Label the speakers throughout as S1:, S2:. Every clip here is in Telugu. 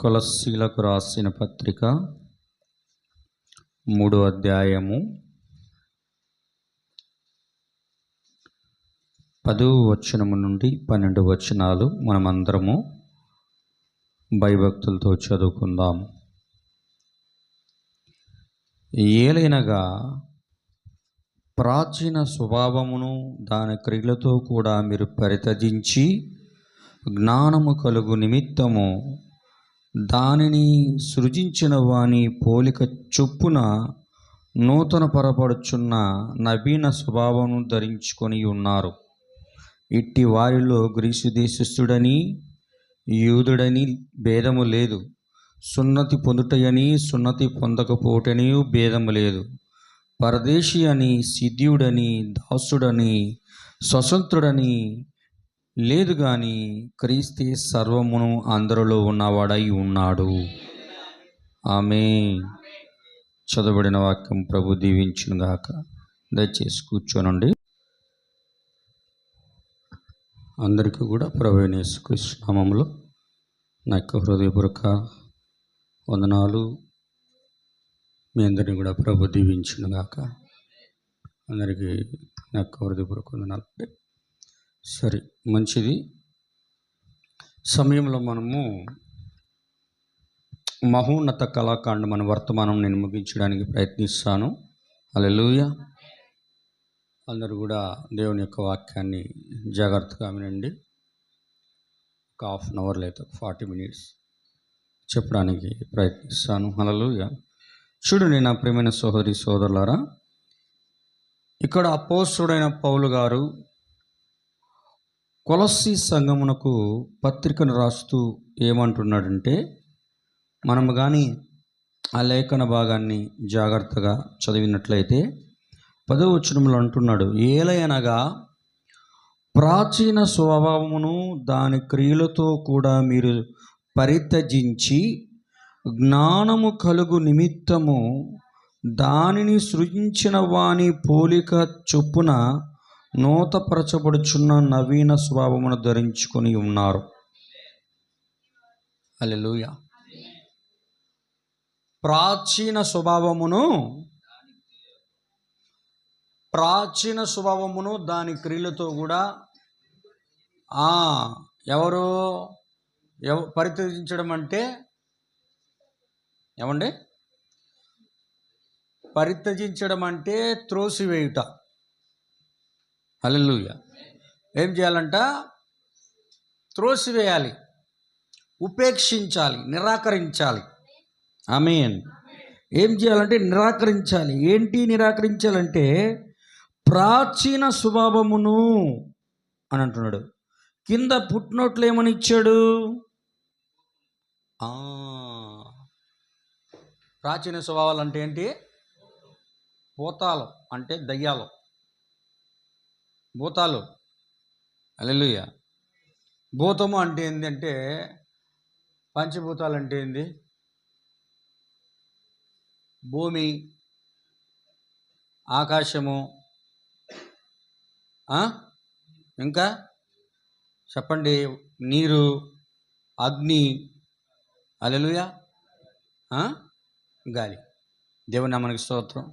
S1: కొలస్సీలకు రాసిన పత్రిక 3వ అధ్యాయము 10వ వచనము నుండి 12 వచనాలు మనమందరము భయభక్తులతో చదువుకుందాం. ఏలైనగా ప్రాచీన స్వభావమును దాని క్రియలతో కూడా మీరు పరిత్యజించి జ్ఞానము కలుగు నిమిత్తము దానిని సృజించిన వాని పోలిక చొప్పున నూతన పరపడుచున్న నవీన స్వభావమును ధరించుకొని ఉన్నారు. ఇట్టి వారిలో గ్రీసు దేశస్థుడని యూదుడని భేదము లేదు, సున్నతి పొందుటయని సున్నతి పొందకపోటని భేదము లేదు, పరదేశి అని సిద్ధియుడని దాసుడని స్వతంత్రుడని లేదు, కానీ క్రీస్తే సర్వమును అందరిలో ఉన్నవాడై ఉన్నాడు. ఆమేన్. చదవబడిన వాక్యం ప్రభు దీవించును గాక. దయచేసి కూర్చోనండి. అందరికీ కూడా ప్రభు యేసుక్రీస్తు నామములో నా యొక్క హృదయపూర్వక వందనాలు. మీ అందరినీ కూడా ప్రభు దీవించును గాక. అందరికీ నా యొక్క హృదయపూర్వక వందనాలు. సరే, మంచిది. సమయంలో మనము మహోన్నత కళాకాండ మన వర్తమానం నేను ముగించడానికి ప్రయత్నిస్తాను. హల్లెలూయా. అందరూ కూడా దేవుని యొక్క వాక్యాన్ని జాగ్రత్తగా వినండి. ఒక హాఫ్ అన్ అవర్ లేదా 40 మినిట్స్ చెప్పడానికి ప్రయత్నిస్తాను. హల్లెలూయా. చూడండి నా ప్రియమైన సహోదరి సోదరులారా, ఇక్కడ అపోస్తలుడైన పౌలు గారు కొలస్సీ సంఘమునకు పత్రికను రాస్తూ ఏమంటున్నాడంటే, మనము కానీ ఆ లేఖన భాగాన్ని జాగ్రత్తగా చదివినట్లయితే 10వ వచనంలో అంటున్నాడు, ఏలయనగా ప్రాచీన స్వభావమును దాని క్రియలతో కూడా మీరు పరిత్యజించి జ్ఞానము కలుగు నిమిత్తము దానిని సృజించిన వాని పోలిక చొప్పున నూతపరచబడుచున్న నవీన స్వభావమును ధరించుకొని ఉన్నారు. హల్లెలూయా. ప్రాచీన స్వభావమును దాని క్రియలతో కూడా ఎవరు పరిత్యజించడం అంటే ఏమండి? పరిత్యజించడం అంటే త్రోసివేయుట. హల్లెలూయా. ఏం చేయాలంట? త్రోసివేయాలి, ఉపేక్షించాలి, నిరాకరించాలి. ఆమేన్. ఏం చేయాలంటే నిరాకరించాలి. ఏంటి నిరాకరించాలంటే ప్రాచీన స్వభావమును అని అంటున్నాడు. కింద పుట్టినోట్లు ఏమని ఇచ్చాడు? ప్రాచీన స్వభావాలు అంటే ఏంటి? భూతాలు అంటే దయ్యాలు, భూతాలు. హల్లెలూయా. భూతము అంటే ఏంటంటే పంచభూతాలు అంటే ఏంది? భూమి, ఆకాశము, ఇంకా చెప్పండి, నీరు, అగ్ని. హల్లెలూయా. గాలి. దేవుని నామానికి స్తోత్రం.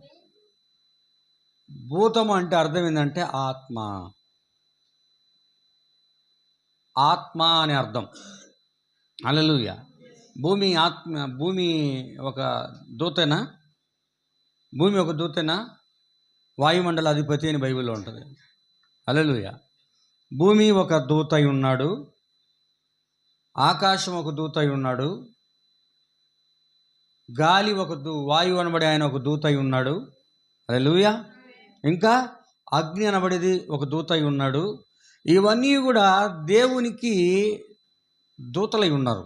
S1: భూతము అంటే అర్థం ఏంటంటే ఆత్మ అని అర్థం. హల్లెలూయా. భూమి ఒక దూతేనా? భూమి ఒక దూతేనా? వాయుమండల అధిపతి అని బైబిల్లో ఉంటుంది. హల్లెలూయా. భూమి ఒక దూత అయి ఉన్నాడు, ఆకాశం ఒక దూత అయి ఉన్నాడు, గాలి వాయువు అనబడే ఆయన ఒక దూత అయి ఉన్నాడు. హల్లెలూయా. ఇంకా అగ్ని అనబడేది ఒక దూత అయి ఉన్నాడు. ఇవన్నీ కూడా దేవునికి దూతలై ఉన్నారు.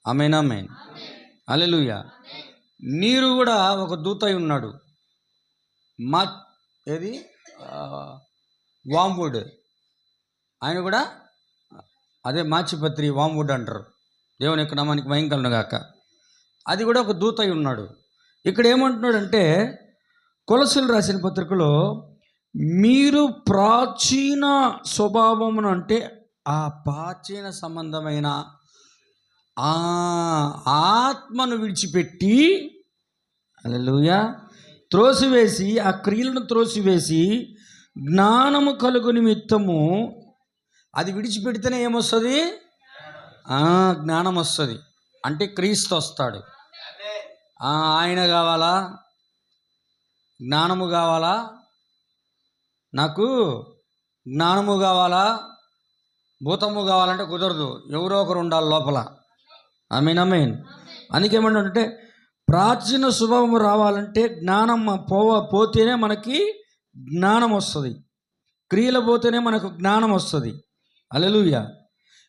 S1: ఆమేన్, ఆమేన్. హల్లెలూయా. నీరు కూడా ఒక దూత అయి ఉన్నాడు. ఏది? వామ్వుడ్, ఆయన కూడా అదే మాచిపత్రి, వామ్వుడ్ అంటారు. దేవుని యొక్క నామానికి మహిమ కలుగును గాక. అది కూడా ఒక దూత అయి ఉన్నాడు. ఇక్కడ ఏమంటున్నాడంటే కొలస్సీలు రాసిన పత్రికలో మీరు ప్రాచీన స్వభావమును అంటే ఆ ప్రాచీన సంబంధమైన ఆ ఆత్మను విడిచిపెట్టి, హల్లెలూయా, త్రోసివేసి, ఆ క్రియలను త్రోసివేసి జ్ఞానము కలుగు నిమిత్తము, అది విడిచిపెడితేనే ఏమొస్తుంది? జ్ఞానం వస్తుంది. అంటే క్రీస్తు వస్తాడు. ఆయన కావాలా? జ్ఞానము కావాలా? నాకు జ్ఞానము కావాలా, భూతము కావాలంటే కుదరదు. ఎవరో ఒకరు ఉండాలి లోపల. ఆమేన్. అందుకేమంటే ప్రాచీన స్వభావం రావాలంటే జ్ఞానం పోతేనే మనకి జ్ఞానం వస్తుంది. క్రియలు పోతేనే మనకు జ్ఞానం వస్తుంది. హల్లెలూయా.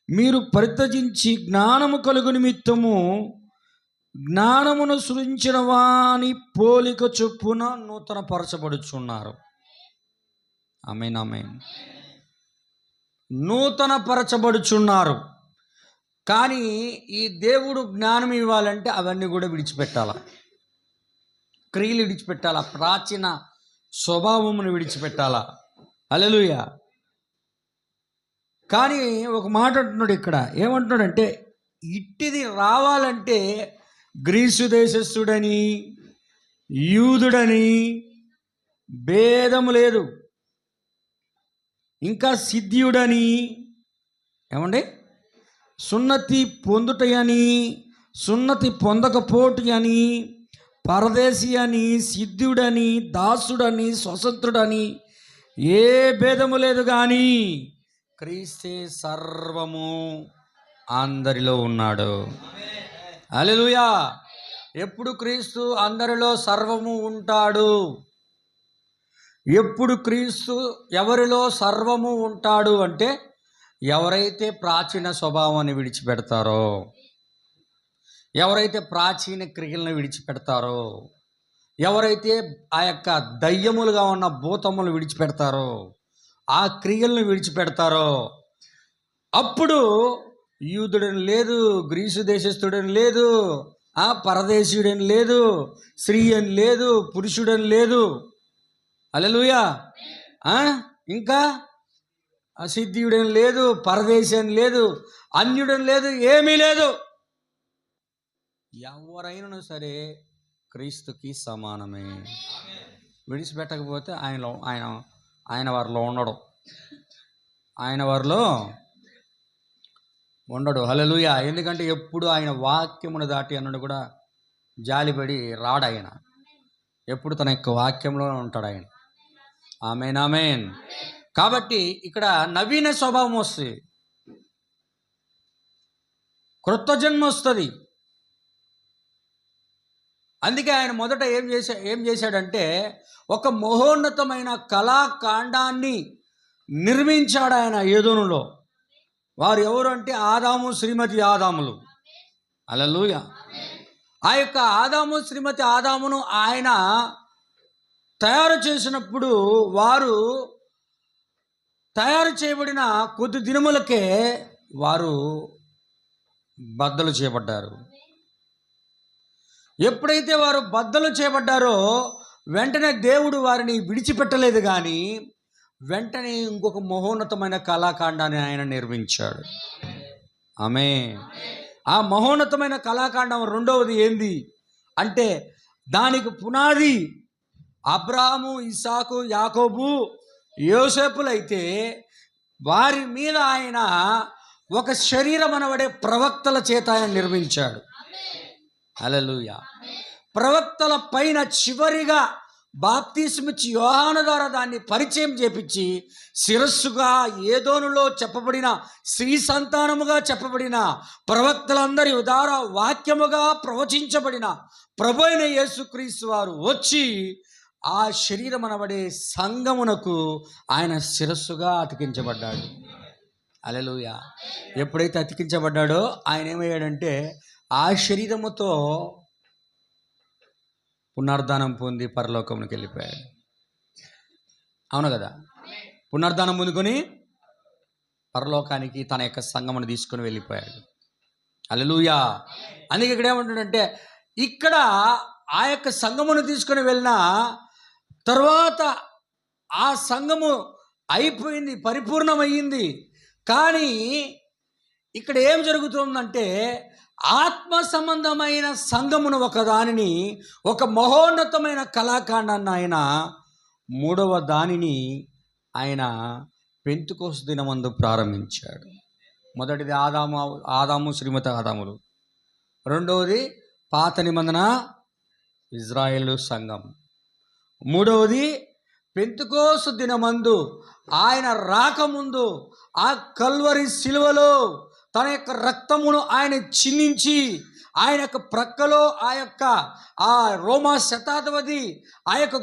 S1: మీరు పరిత్యజించి జ్ఞానము కలుగు నిమిత్తము జ్ఞానమును సృజించిన వాని పోలిక చొప్పున నూతన పరచబడుచున్నారు. ఆమేన్. నూతన పరచబడుచున్నారు. కానీ ఈ దేవుడు జ్ఞానం ఇవ్వాలంటే అవన్నీ కూడా విడిచిపెట్టాల. క్రియలు విడిచిపెట్టాల, ప్రాచీన స్వభావమును విడిచిపెట్టాల. హల్లెలూయా. కానీ ఒక మాట అంటున్నాడు ఇక్కడ. ఏమంటున్నాడంటే, ఇట్టిది రావాలంటే గ్రీసు దేశస్థుడని యూదుడని భేదము లేదు, ఇంకా సిద్ధియుడని, ఏమండి, సున్నతి పొందుటయని సున్నతి పొందకపోటు అని, పరదేశి అని, సిద్ధుడని, దాసుడని, స్వతంత్రుడని ఏ భేదము లేదు. కానీ క్రీస్తే సర్వము అందరిలో ఉన్నాడు. హల్లెలూయా. ఎప్పుడు క్రీస్తు అందరిలో సర్వము ఉంటాడు? ఎప్పుడు క్రీస్తు ఎవరిలో సర్వము ఉంటాడు అంటే, ఎవరైతే ప్రాచీన స్వభావాన్ని విడిచిపెడతారో, ఎవరైతే ప్రాచీన క్రియలను విడిచిపెడతారో, ఎవరైతే ఆ యొక్క దయ్యములుగా ఉన్న భూతములు విడిచిపెడతారో, ఆ క్రియలను విడిచిపెడతారో, అప్పుడు యూదుడని లేదు, గ్రీసు దేశస్థుడని లేదు, పరదేశీయుడని లేదు, స్త్రీ అని లేదు, పురుషుడని లేదు. హల్లెలూయా. ఇంకా అసిద్ధీయుడని లేదు, పరదేశి అని లేదు, అన్యుడని లేదు, ఏమీ లేదు. ఎవరైనా సరే క్రీస్తుకి సమానమే. విడిచిపెట్టకపోతే ఆయన వారిలో ఉండడు. ఆయన వారిలో ఉండడు. హల్లెలూయా. ఎందుకంటే ఎప్పుడు ఆయన వాక్యమును దాటి అన్నాడు కూడా జాలిపడి రాడు. ఆయన ఎప్పుడు తన యొక్క వాక్యంలోనే ఉంటాడు ఆయన. ఆమేన్. కాబట్టి ఇక్కడ నవీన స్వభావం వస్తుంది, క్రొత్త జన్మ వస్తుంది. అందుకే ఆయన మొదట ఏం చేశాడంటే, ఒక మహోన్నతమైన కళాకాండాన్ని నిర్మించాడు ఆయన ఏదోనులో. వారు ఎవరు అంటే ఆదాము శ్రీమతి ఆదాములు. హల్లెలూయా. ఆ యొక్క ఆదాము శ్రీమతి ఆదామును ఆయన తయారు చేసినప్పుడు, వారు తయారు చేయబడిన కొద్ది దినములకే వారు బద్దలు చేయబడ్డారు. ఎప్పుడైతే వారు బద్దలు చేయబడ్డారో వెంటనే దేవుడు వారిని విడిచిపెట్టలేదు, కానీ వెంటనే ఇంకొక మహోన్నతమైన కళాకాండాన్ని ఆయన నిర్మించాడు. ఆమేన్. ఆ మహోన్నతమైన కళాకాండం రెండవది ఏంది అంటే, దానికి పునాది అబ్రాహాము, ఇస్సాకు, యాకోబు, యోసేపులైతే వారి మీద ఆయన ఒక శరీరం అనబడే ప్రవక్తల చేత ఆయన నిర్మించాడు. హల్లెలూయా. ప్రవక్తల పైన చివరిగా బాప్తిస్మిచ్చి యోహాను ద్వారా దాన్ని పరిచయం చేపించి, శిరస్సుగా ఏదోనులో చెప్పబడిన స్త్రీ సంతానముగా చెప్పబడిన ప్రవక్తలందరి ద్వారా వాక్యముగా ప్రవచించబడిన ప్రభు అయిన యేసుక్రీస్తు వారు వచ్చి ఆ శరీరం అనబడే సంఘమునకు ఆయన శిరస్సుగా అతికించబడ్డాడు. హల్లెలూయా. ఎప్పుడైతే అతికించబడ్డాడో ఆయన ఏమయ్యాడంటే, ఆ శరీరముతో పునర్ధానం పొంది పరలోకమునికి వెళ్ళిపోయాడు. అవును కదా. పునర్ధానం పొందుకొని పరలోకానికి తన యొక్క సంఘమును తీసుకొని వెళ్ళిపోయాడు. హల్లెలూయా. అందుకే ఇక్కడ ఏమంటాడంటే, ఇక్కడ ఆ యొక్క సంఘమును తీసుకొని వెళ్ళిన తర్వాత ఆ సంఘము అయిపోయింది, పరిపూర్ణమయ్యింది. కానీ ఇక్కడ ఏం జరుగుతుందంటే ఆత్మ సంబంధమైన సంఘమును ఒక దానిని, ఒక మహోన్నతమైన కళాఖండాన్ని ఆయన మూడవ దానిని ఆయన పెంతెకోస్తు దినమందు ప్రారంభించాడు. మొదటిది ఆదాము శ్రీమతి ఆదాములు, రెండవది పాత నిబంధన ఇజ్రాయేలు సంఘం, మూడవది పెంతెకోస్తు దినమందు ఆయన రాకముందు ఆ కల్వరి శిలువలో తన యొక్క రక్తమును ఆయన చిందించి ఆయన యొక్క ప్రక్కలో ఆ రోమా శతాధిపతి ఆ యొక్క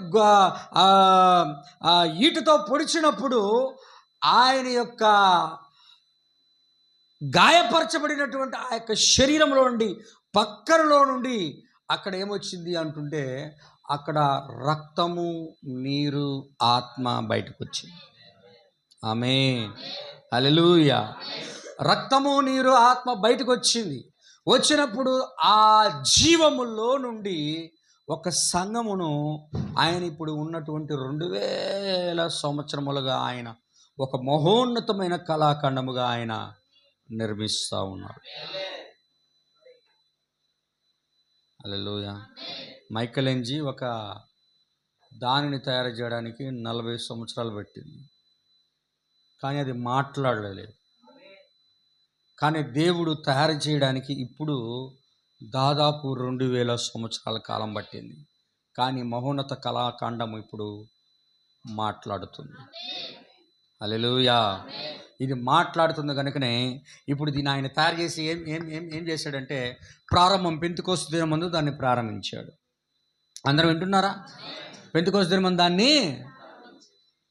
S1: ఈటుతో పొడిచినప్పుడు ఆయన యొక్క గాయపరచబడినటువంటి ఆ యొక్క శరీరంలో నుండి, పక్కనలో నుండి అక్కడ ఏమొచ్చింది అంటుంటే అక్కడ రక్తము, నీరు, ఆత్మ బయటకు వచ్చింది. ఆమేన్, హల్లెలూయా. రక్తము, నీరు, ఆత్మ బయటకు వచ్చినప్పుడు ఆ జీవములో నుండి ఒక సంఘమును ఆయన ఇప్పుడు ఉన్నటువంటి 2000 సంవత్సరములుగా ఆయన ఒక మహోన్నతమైన కళాఖండముగా ఆయన నిర్మిస్తూ ఉన్నాడు. హల్లెలూయా. మైకెలేంజీ ఒక దానిని తయారు చేయడానికి 40 సంవత్సరాలు పట్టింది, కానీ అది మాట్లాడలేదు. కానీ దేవుడు తయారు చేయడానికి ఇప్పుడు దాదాపు 2000 సంవత్సరాల కాలం పట్టింది, కానీ మహోన్నత కళాఖండము ఇప్పుడు మాట్లాడుతుంది. హల్లెలూయా. ఇది మాట్లాడుతుంది కనుకనే ఇప్పుడు దీన్ని ఆయన తయారు చేసి ఏం చేశాడంటే ప్రారంభం పెంతెకోస్తు దినం ముందు దాన్ని ప్రారంభించాడు. అందరం వింటున్నారా? పెంతెకోస్తు దినం ముందు దాన్ని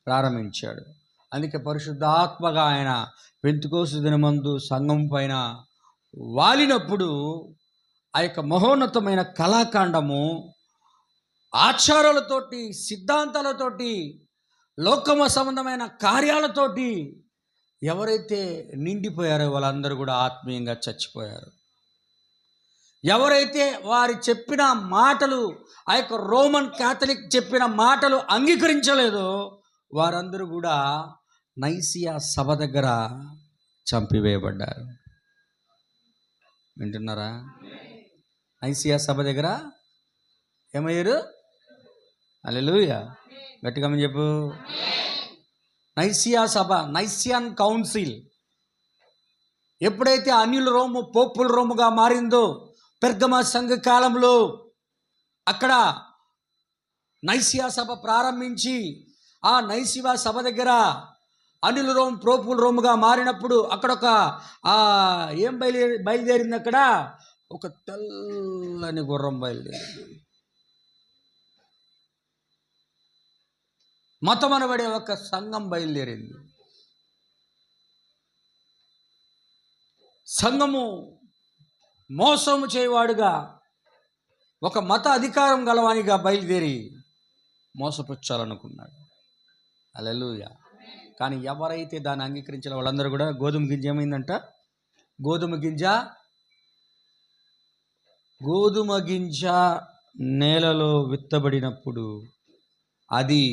S1: ప్రారంభించాడు. అందుకే పరిశుద్ధాత్మగా ఆయన పెంతెకోస్తు దినమందు సంఘం పైన వాలినప్పుడు ఆ యొక్క మహోన్నతమైన కళాఖండము ఆచారాలతోటి, సిద్ధాంతాలతోటి, లోకమ సంబంధమైన కార్యాలతోటి ఎవరైతే నిండిపోయారో వాళ్ళందరూ కూడా ఆత్మీయంగా చచ్చిపోయారు. ఎవరైతే వారి చెప్పిన మాటలు, ఆ యొక్క రోమన్ క్యాథలిక్ చెప్పిన మాటలు అంగీకరించలేదో వారందరూ కూడా నైసియా సభ దగ్గర చంపివేయబడ్డారు. వింటున్నారా? నైసియా సభ దగ్గర ఏమయ్యారు? హల్లెలూయా. గట్టిగా చెప్పు. నైసియా సభ, నైసియన్ కౌన్సిల్ ఎప్పుడైతే అన్యుల రోము పోపుల రోముగా మారిందో పెర్గమ సంఘ కాలంలో అక్కడ నైసియా సభ ప్రారంభించి ఆ నైసియా సభ దగ్గర అనిల్ రోమ్ పోపుల రోముగా మారినప్పుడు అక్కడ ఒక ఏం బయలుదేరింది? అక్కడ ఒక తెల్లని గుర్రం బయలుదేరింది. మతం అనబడే ఒక సంఘం బయలుదేరింది. సంఘము మోసము చేయవాడుగా, ఒక మత అధికారం గలవానిగా బయలుదేరి మోసపుచ్చాలనుకున్నాడు. హల్లెలూయా. కానీ ఎవరైతే దాన్ని అంగీకరించిన వాళ్ళందరూ కూడా గోధుమ గింజ ఏమైందంట? గోధుమ గింజ నేలలో విత్తబడినప్పుడు అది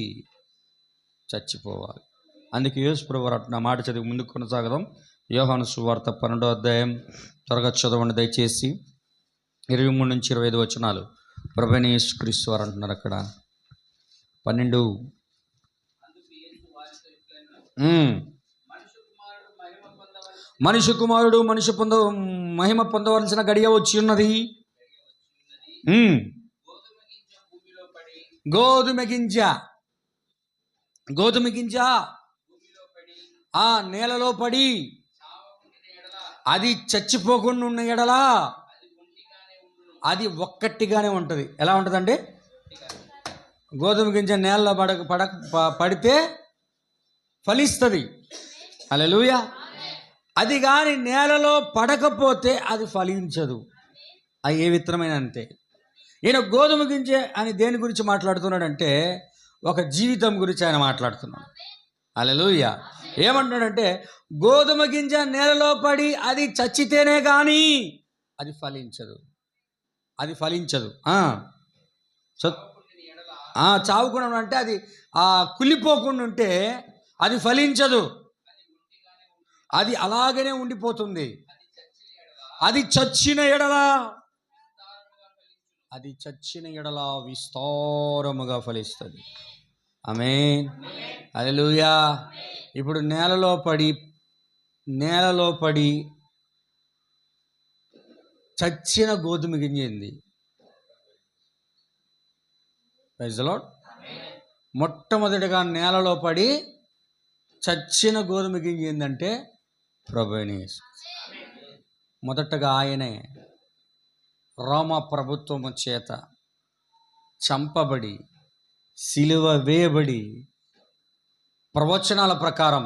S1: చచ్చిపోవాలి. అందుకే యేసు ప్రభువు నా మాట చదివి ముందుకు కొనసాగదాం. యోహాను సువార్త 12వ అధ్యాయం త్వరగా చదవండి దయచేసి. 23 నుంచి 25 వచనాలు. ప్రభువైన యేసుక్రీస్తు వారు అంటున్నారు అక్కడ 12. మనిషి కుమారుడు మహిమ పొందవలసిన గడియ వచ్చి ఉన్నది. గోధుమ గింజ ఆ నేలలో పడి అది చచ్చిపోకుండా ఉన్న ఎడలా అది ఒక్కటిగానే ఉంటుంది. ఎలా ఉంటుందండి? గోధుమ గింజ నేలలో పడితే ఫలిస్తుంది. హల్లెలూయా. అది కానీ నేలలో పడకపోతే అది ఫలించదు. అది ఏ విత్తనమైన అంతే. ఈయన గోధుమ గింజ అని దేని గురించి మాట్లాడుతున్నాడంటే ఒక జీవితం గురించి ఆయన మాట్లాడుతున్నాడు. హల్లెలూయా. ఏమంటున్నాడంటే గోధుమ గింజ నేలలో పడి అది చచ్చితేనే కానీ అది ఫలించదు. చావుకుండా అంటే అది కుళ్ళిపోకుండా ఉంటే అది ఫలించదు. అది అలాగనే ఉండిపోతుంది. అది చచ్చిన ఎడల విస్తారముగా ఫలిస్తుంది. ఆమేన్. హల్లెలూయా. ఇప్పుడు నేలలో పడి చచ్చిన గోధుమ గింజ. Praise the Lord. మొట్టమొదటిగా నేలలో పడి చచ్చిన గోధుమ గింజ ఏంటంటే ప్రభువైన యేసు. మొదటగా ఆయనే రోమా ప్రభుత్వము చేత చంపబడి సిలువ వేయబడి ప్రవచనాల ప్రకారం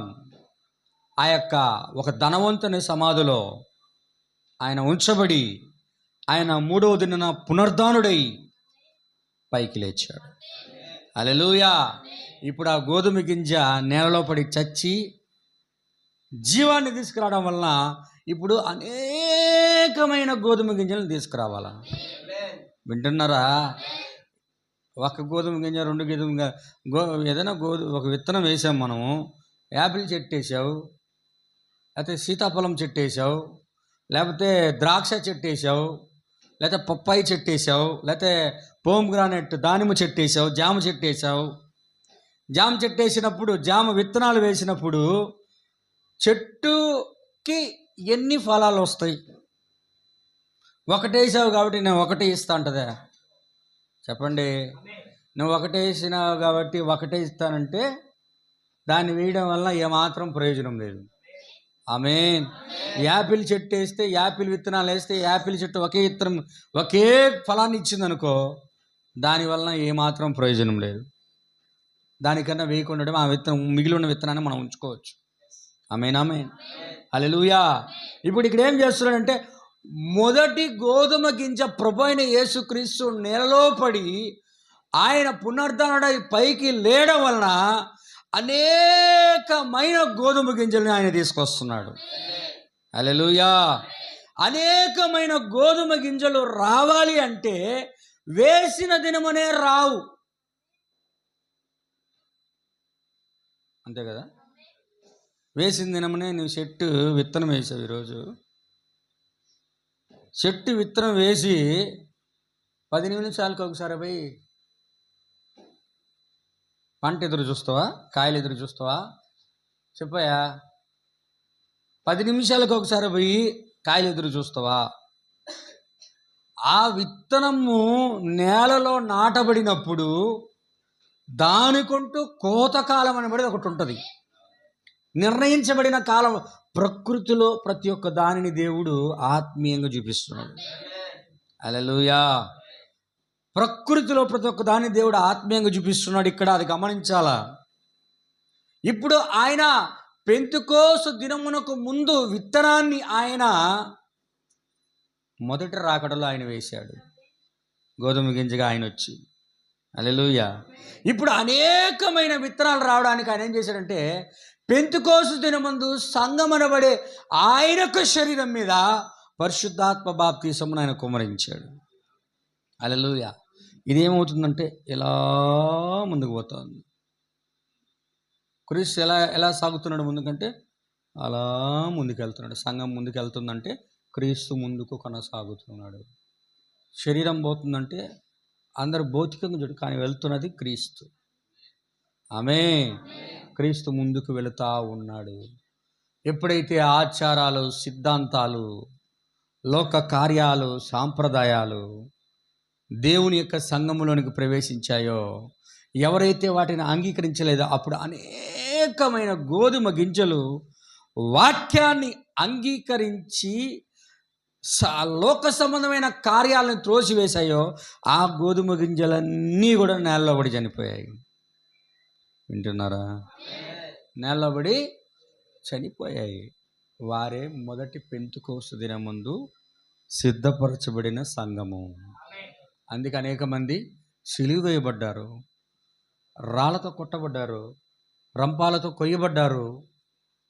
S1: ఆ యొక్క ఒక ధనవంతుని సమాధిలో ఆయన ఉంచబడి ఆయన 3వ దినాన పునరుద్ధానుడై పైకి లేచాడు. హల్లెలూయా. ఇప్పుడు ఆ గోధుమ గింజ నేలలో పడి చచ్చి జీవాన్ని తీసుకురావడం వలన ఇప్పుడు అనేకమైన గోధుమ గింజలను తీసుకురావాలా. వింటున్నారా? ఒక గోధుమ గింజ, 2 ఏదైనా ఒక విత్తనం వేసాం మనము. యాపిల్ చెట్టు వేసావు, లేకపోతే సీతాఫలం చెట్టు వేసావు, లేకపోతే ద్రాక్ష చెట్టు వేసావు, లేకపోతే పప్పాయి చెట్టు వేసావు, లేకపోతే పోమ్గ్రానైట్ దానిమ్మ చెట్టు వేసావు, జామ చెట్టు వేసావు. జామ చెట్టు వేసినప్పుడు, జామ విత్తనాలు వేసినప్పుడు చెట్టుకి ఎన్ని ఫలాలు వస్తాయి? ఒకటి వేసావు కాబట్టి నేను ఒకటే ఇస్తా అంటదా? చెప్పండి. నువ్వు ఒకటే వేసినావు కాబట్టి ఒకటే ఇస్తానంటే దాన్ని వేయడం వల్ల ఏమాత్రం ప్రయోజనం లేదు. ఆమేన్. యాపిల్ చెట్టు వేస్తే, యాపిల్ విత్తనాలు వేస్తే యాపిల్ చెట్టు ఒకే ఫలాన్ని ఇచ్చింది అనుకో, దానివల్ల ఏమాత్రం ప్రయోజనం లేదు. దానికన్నా వేయకుండా ఆ మిగిలి ఉన్న విత్తనాన్ని మనం ఉంచుకోవచ్చు. ఆమేన్. ఆమేన్. హల్లెలూయా. ఇప్పుడు ఇక్కడ ఏం చేస్తున్నాడంటే, మొదటి గోధుమ గింజ ప్రభువైన యేసుక్రీస్తు నేలలో పడి ఆయన పునరుద్ధానుడై పైకి లేయడం వలన అనేకమైన గోధుమ గింజలను ఆయన తీసుకొస్తున్నాడు. హల్లెలూయా. అనేకమైన గోధుమ గింజలు రావాలి అంటే వేసిన దినమనే రావు. అంతే కదా? వేసిన దినమనే నువ్వు చెట్టు విత్తనం వేసావు. ఈరోజు చెట్టు విత్తనం వేసి 10 నిమిషాలకు ఒకసారి పోయి పంట ఎదురు చూస్తావా? కాయలు ఎదురు చూస్తావా? చెప్పయా. 10 నిమిషాలకు ఒకసారి పోయి కాయలు ఎదురు చూస్తావా? ఆ విత్తనము నేలలో నాటబడినప్పుడు దానికంటూ కోతకాలం అనబడేది ఒకటి ఉంటుంది. నిర్ణయించబడిన కాలం. ప్రకృతిలో ప్రతి ఒక్క దానిని దేవుడు ఆత్మీయంగా చూపిస్తున్నాడు. హల్లెలూయా. ప్రకృతిలో ప్రతి ఒక్క దాన్ని దేవుడు ఆత్మీయంగా చూపిస్తున్నాడు. ఇక్కడ అది గమనించాలా. ఇప్పుడు ఆయన పెంతెకోస్తు దినమునకు ముందు విత్తనాన్ని ఆయన మొదటి రాకడలో ఆయన వేశాడు. గోధుమ గింజగా ఆయన వచ్చి. హల్లెలూయా. ఇప్పుడు అనేకమైన విత్తనాలు రావడానికి ఆయన ఏం చేశాడంటే, పెంతెకోస్తు దినమందు సంఘమనబడే ఆయనకు శరీరం మీద పరిశుద్ధాత్మ బాప్తిసమును ఆయన కుమ్మరించాడు. హల్లెలూయా. ఇదేమవుతుందంటే ఇలా ముందుకు పోతుంది. క్రీస్తు ఎలా సాగుతున్నాడు ముందుకంటే అలా ముందుకెళ్తున్నాడు. సంఘం ముందుకు వెళ్తుందంటే క్రీస్తు ముందుకు కొనసాగుతున్నాడు. శరీరం పోతుందంటే అందరూ భౌతికంగా చూడు, కానీ వెళ్తున్నది క్రీస్తు. ఆమేన్. క్రీస్తు ముందుకు వెళుతూ ఉన్నాడు. ఎప్పుడైతే ఆచారాలు, సిద్ధాంతాలు, లోక కార్యాలు, సాంప్రదాయాలు దేవుని యొక్క సంఘములోనికి ప్రవేశించాయో, ఎవరైతే వాటిని అంగీకరించలేదో, అప్పుడు అనేకమైన గోధుమ గింజలు వాక్యాన్ని అంగీకరించి లోక సంబంధమైన కార్యాలను త్రోసివేశాయో, ఆ గోధుమ గింజలన్నీ కూడా నేలలో పడి చనిపోయాయి. వింటున్నారా? నేలలో పడి చనిపోయాయి. వారే మొదటి పెంతెకోస్తు దినమందు సిద్ధపరచబడిన సంఘము. అందుకే అనేక మంది సిలువ వేయబడ్డారు, రాళ్లతో కొట్టబడ్డారు, రంపాలతో కొయ్యబడ్డారు,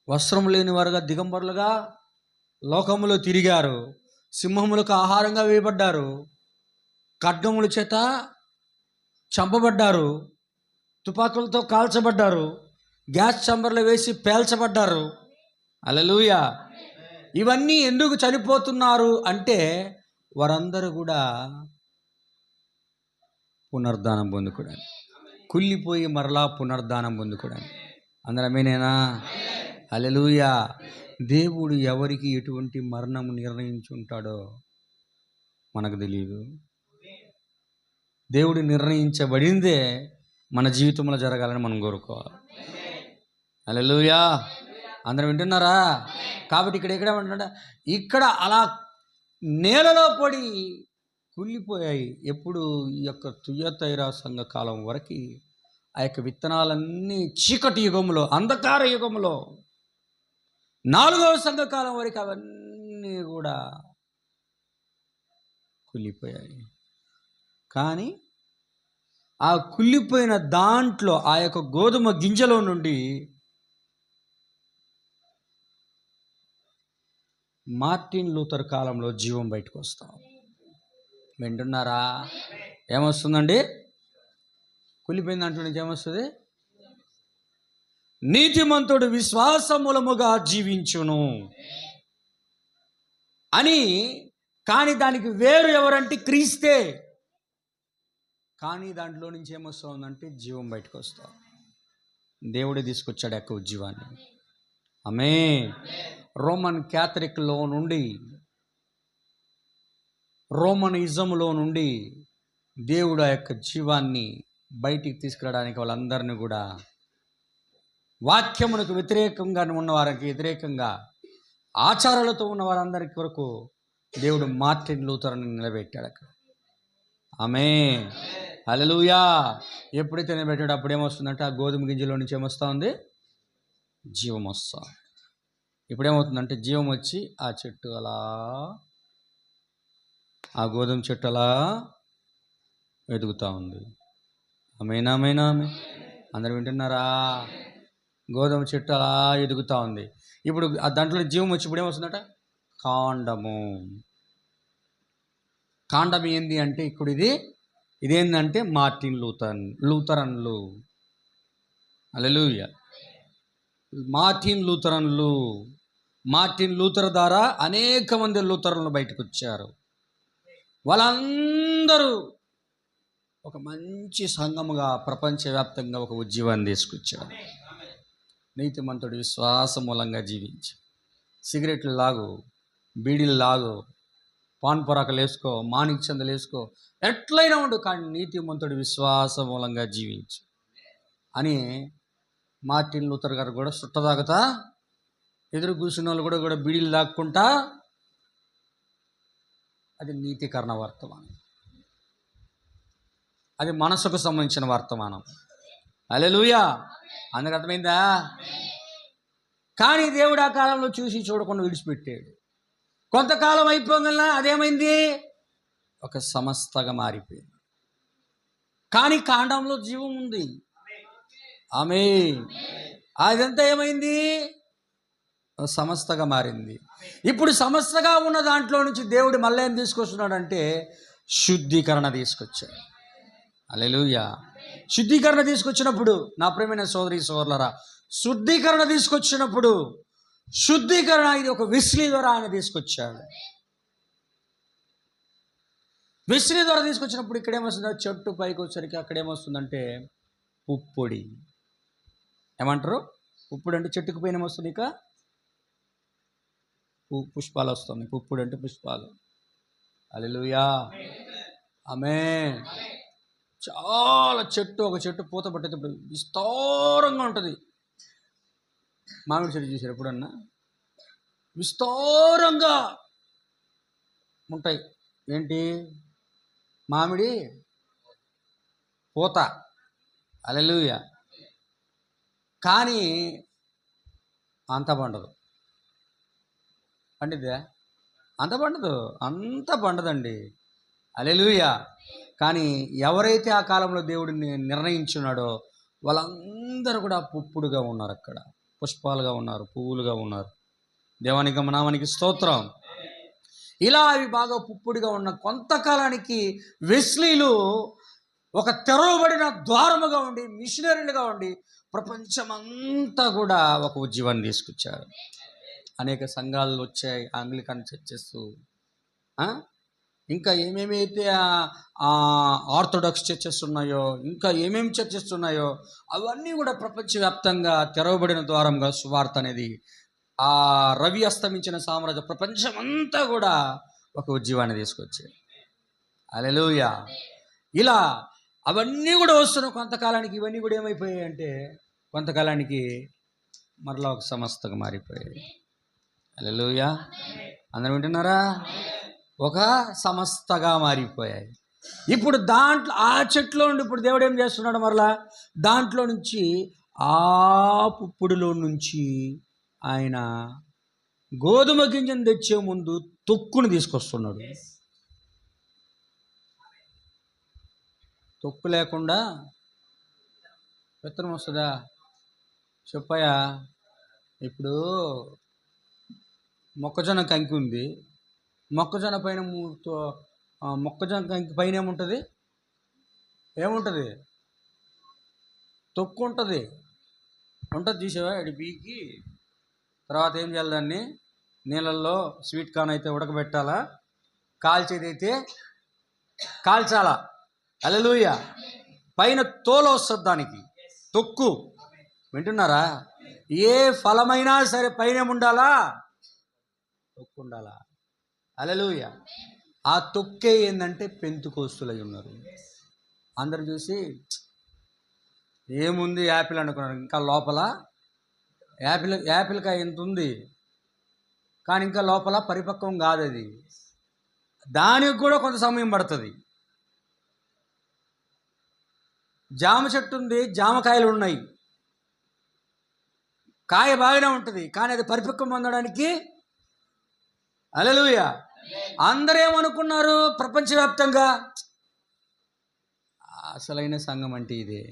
S1: వస్త్రం లేని వారుగా దిగంబరులుగా లోకములో తిరిగారు, సింహములకు ఆహారంగా వేయబడ్డారు, ఖడ్గముల చేత చంపబడ్డారు, తుపాకులతో కాల్చబడ్డారు, గ్యాస్ ఛాంబర్లో వేసి పేల్చబడ్డారు. హల్లెలూయా. ఇవన్నీ ఎందుకు చనిపోతున్నారు అంటే వారందరూ కూడా పునర్ధానం పొందుకోవడానికి, కుళ్ళిపోయి మరలా పునర్ధానం పొందుకోవడానికి. అందరమేనేనా? హల్లెలూయా. దేవుడు ఎవరికి ఎటువంటి మరణం నిర్ణయించుంటాడో మనకు తెలియదు. దేవుడు నిర్ణయించబడిందే మన జీవితంలో జరగాలని మనం కోరుకోవాలి. హల్లెలూయా. అందరం వింటున్నారా? కాబట్టి ఇక్కడ ఇక్కడ అలా నేలలో పడి కుళ్ళిపోయాయి. ఎప్పుడు ఈ యొక్క తుయతైరా సంఘ కాలం వరకు ఆ యొక్క విత్తనాలన్నీ చీకటి యుగంలో, అంధకార యుగంలో, 4వ సంఘకాలం వరకు అవన్నీ కూడా కుళ్ళిపోయాయి. కానీ ఆ కుళ్ళిపోయిన దాంట్లో ఆ యొక్క గోధుమ గింజలో నుండి మార్టిన్ లూథర్ కాలంలో జీవం బయటకు వస్తాం. వింటున్నారా? ఏమొస్తుందండి? కుళ్ళిపోయిన దాంట్లో నుంచి ఏమొస్తుంది? నీతిమంతుడు విశ్వాసమూలముగా జీవించును అని. కానీ దానికి వేరు ఎవరంటే క్రీస్తే. కానీ దాంట్లో నుంచి ఏమొస్తుందంటే జీవం బయటకు వస్తాం. దేవుడే తీసుకొచ్చాడు యొక్క ఉజ్జీవాన్ని. ఆమేన్. రోమన్ క్యాథలిక్లో నుండి, రోమనిజంలో నుండి దేవుడు ఆ యొక్క జీవాన్ని బయటికి తీసుకురావడానికి వాళ్ళందరినీ కూడా వాక్యమునకు వ్యతిరేకంగా ఉన్న వారికి వ్యతిరేకంగా ఆచారాలతో ఉన్న వారందరి కొరకు దేవుడు మార్టిన్ లూథర్ని నిలబెట్టాడు అక్కడ. ఆమేన్. హల్లెలూయా. ఎప్పుడైతే నిలబెట్టాడో అప్పుడు ఏమొస్తుందంటే ఆ గోధుమ గింజలో నుంచి ఏమొస్తూ ఉంది? జీవం వస్తా. ఇప్పుడు ఏమవుతుందంటే జీవం వచ్చి ఆ చెట్టు అలా, ఆ గోధుమ చెట్టు అలా ఎదుగుతూ ఉంది. ఆమేన్, ఆమేన్, ఆమేన్. అందరు వింటున్నారా? గోధుమ చెట్టు అలా ఎదుగుతూ ఉంది. ఇప్పుడు ఆ దాంట్లో జీవం వచ్చి ఇప్పుడు ఏమొస్తుందట? కాండము. కాండం ఏంది అంటే ఇప్పుడు ఇదేంటంటే మార్టిన్ లూథరన్లు. హల్లెలూయా. మార్టిన్ లూథర్ ద్వారా అనేక మంది లూథరన్లు బయటకు వచ్చారు. వాళ్ళందరూ ఒక మంచి సంఘముగా ప్రపంచవ్యాప్తంగా ఒక ఉజ్జీవాన్ని తీసుకొచ్చారు. నీతిమంతుడు విశ్వాస మూలంగా జీవించి, సిగరెట్లు లాగు, బీడీలు లాగు, పాన్ పొరాకలు వేసుకో, మాణిక్ చందలు వేసుకో, ఎట్లయినా ఉండు, కానీ నీతిమంతుడు విశ్వాస మూలంగా జీవించి అని మార్టిన్ లూథర్ గారు కూడా సుట్టదాగుతా, ఎదురు కూర్చున్న వాళ్ళు కూడా బీడీలు లాక్కుంటా, అది నీతికరణ వర్తమానం. అది మనసుకు సంబంధించిన వర్తమానం. హల్లెలూయా. అందుకు అర్థమైందా? కానీ దేవుడు ఆ కాలంలో చూసి చూడకుండా విడిచిపెట్టాడు. కొంతకాలం అయిపోగలనా అదేమైంది? ఒక సమస్తగా మారిపోయింది. కానీ కాండంలో జీవం ఉంది. ఆమేన్. అదంతా ఏమైంది? సమస్తగా మారింది. ఇప్పుడు సమస్తగా ఉన్న దాంట్లో నుంచి దేవుడు మళ్ళీ ఏం తీసుకొస్తున్నాడంటే శుద్ధీకరణ తీసుకొచ్చాడు. హల్లెలూయా. శుద్ధీకరణ తీసుకొచ్చినప్పుడు నా ప్రియమైన సోదరి సోదరులారా, శుద్ధీకరణ తీసుకొచ్చినప్పుడు శుద్ధీకరణ ఇది ఒక వెస్లీ ద్వారా ఆయన తీసుకొచ్చాడు. వెస్లీ ద్వారా తీసుకొచ్చినప్పుడు ఇక్కడ ఏమొస్తుందో, చెట్టు పైకి వచ్చరికి అక్కడ ఏమొస్తుందంటే పుప్పొడి. ఏమంటారు? పుప్పొడి అంటే చెట్టుకు పైన ఏమొస్తుంది? ఇక పుష్పాలు వస్తుంది. పుప్పొడి అంటే పుష్పాలు. హల్లెలూయా. ఆమేన్. చాలా ఒక చెట్టు పూత పట్టేటప్పుడు విస్తారంగా ఉంటుంది. మామిడి చెట్టు చూసారు ఎప్పుడన్నా? విస్తారంగా ఉంటాయి. ఏంటి? మామిడి పూత. హల్లెలూయా. కానీ అంత పండదు. పండిద్దా? అంత పండదండి. హల్లెలూయా. కానీ ఎవరైతే ఆ కాలంలో దేవుడిని నిర్ణయించున్నాడో వాళ్ళందరూ కూడా పుప్పుడుగా ఉన్నారు, అక్కడ పుష్పాలుగా ఉన్నారు, పువ్వులుగా ఉన్నారు. దేవునికి నామానికి స్తోత్రం. ఇలా అవి బాగా పుప్పుడుగా ఉన్న కొంతకాలానికి వెస్లీలు ఒక తెరవబడిన ద్వారముగా ఉండి, మిషనరీలుగా ఉండి ప్రపంచమంతా కూడా ఒక ఉజ్జీవాన్ని తీసుకొచ్చారు. అనేక సంఘాలు వచ్చాయి, ఆంగ్లికన్ చర్చెస్, ఇంకా ఏమేమైతే ఆర్థోడాక్స్ చర్చెస్ ఉన్నాయో, ఇంకా ఏమేమి చర్చెస్ ఉన్నాయో అవన్నీ కూడా ప్రపంచవ్యాప్తంగా తెరవబడిన ద్వారంగా సువార్త అనేది ఆ రవి అస్తమించిన సామ్రాజ్య ప్రపంచమంతా కూడా ఒక ఉద్యమాన్ని తీసుకొచ్చాయి. హల్లెలూయా. ఇలా అవన్నీ కూడా వస్తున్న కొంతకాలానికి ఇవన్నీ కూడా ఏమైపోయాయి అంటే కొంతకాలానికి మరలా ఒక సంస్థగా మారిపోయాయి. హల్లెలూయా. అందరూ వింటున్నారా? ఒక సంస్థగా మారిపోయాయి. ఇప్పుడు దాంట్లో ఆ చెట్లో నుండి ఇప్పుడు దేవుడు ఏం చేస్తున్నాడు, మరలా దాంట్లో నుంచి ఆ పుప్పుడులో నుంచి ఆయన గోధుమ గింజను తెచ్చే ముందు తొక్కును తీసుకొస్తున్నాడు. తొక్కు లేకుండా విత్తనం వస్తుందా చెప్పయ్యా? ఇప్పుడు మొక్కజొన్న కంకి ఉంది, మొక్కజొన్న పైన మొక్కజొన్న కంకి పైన ఏముంటుంది? తొక్కు ఉంటుంది. తీసేవా ఇటు పీకి తర్వాత ఏం చేయాలి, దాన్ని నీళ్ళల్లో స్వీట్ కార్న్ అయితే ఉడకబెట్టాలా, కాల్చేది అయితే కాల్చాలా. హల్లెలూయా. పైన తోలు వస్తుంది దానికి, తొక్కు. వింటున్నారా? ఏ ఫలమైనా సరే పైన ఉండాలా, తొక్కు ఉండాలా. హల్లెలూయా. ఆ తొక్కే ఏంటంటే పెంతుకోస్తులై ఉన్నారు. అందరు చూసి ఏముంది యాపిల్ అనుకున్నారు, ఇంకా లోపల యాపిల్కాయ ఎంత ఉంది, కానీ ఇంకా లోపల పరిపక్వం కాదు అది. దానికి కూడా కొంత సమయం పడుతుంది. జామ చెట్టు ఉంది, జామకాయలు ఉన్నాయి, కాయ బాగానే ఉంటుంది, కానీ అది పరిపక్వం పొందడానికి. హల్లెలూయా. అందరేమనుకున్నారు ప్రపంచవ్యాప్తంగా, అసలైన సంఘం అంటే ఇదే,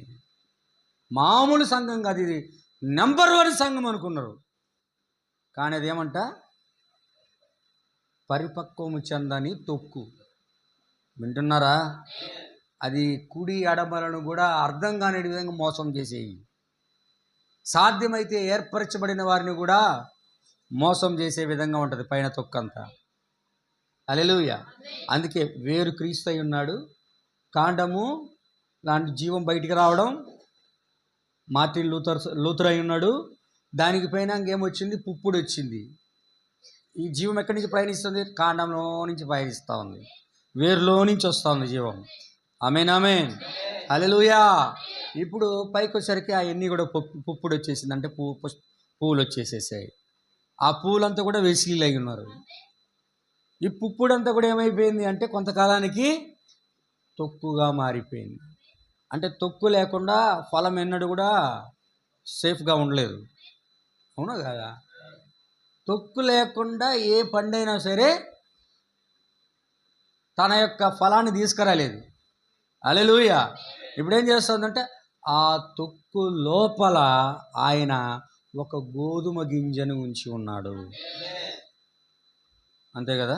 S1: మామూలు సంఘం కాదు, ఇది నెంబర్ 1 సంఘం అనుకున్నారు. కానీ అదేమంట, పరిపక్వము చెందని తొక్కు. వింటున్నారా? అది కుడి ఎడమలను కూడా అర్థం కాని విధంగా మోసం చేసేయి, సాధ్యమైతే ఏర్పరచబడిన వారిని కూడా మోసం చేసే విధంగా ఉంటుంది పైన తొక్కంతా. హల్లెలూయా. అందుకే వేరు క్రీస్తు అయి ఉన్నాడు, కాండము లాంటి జీవం బయటికి రావడం మార్టిన్ లూథర్ అయి ఉన్నాడు. దానికి పైన ఇంకేమొచ్చింది, పుప్పుడు వచ్చింది. ఈ జీవం ఎక్కడి నుంచి ప్రయాణిస్తుంది? కాండంలో నుంచి ప్రయాణిస్తూ ఉంది, వేరులో నుంచి వస్తూ ఉంది జీవం. ఆమేన్, ఆమేన్, హల్లెలూయా. ఇప్పుడు పైకి వచ్చేసరికి అవన్నీ కూడా పుప్పుడు వచ్చేసింది, అంటే పువ్వులు వచ్చేసేసాయి. ఆ పువ్వులంతా కూడా వెసిలీలు అయి ఉన్నారు. ఈ పుప్పుడంతా కూడా ఏమైపోయింది అంటే కొంతకాలానికి తొక్కుగా మారిపోయింది. అంటే తొక్కు లేకుండా ఫలం ఎన్నడూ కూడా సేఫ్గా ఉండలేదు, అవునా కదా? తొక్కు లేకుండా ఏ పండైనా సరే తన యొక్క ఫలాన్ని తీసుకురాలేదు. హల్లెలూయా. ఇప్పుడు ఏం చేస్తుందంటే ఆ తొక్కు లోపల ఆయన ఒక గోధుమ గింజను ఉంచి ఉన్నాడు, అంతే కదా?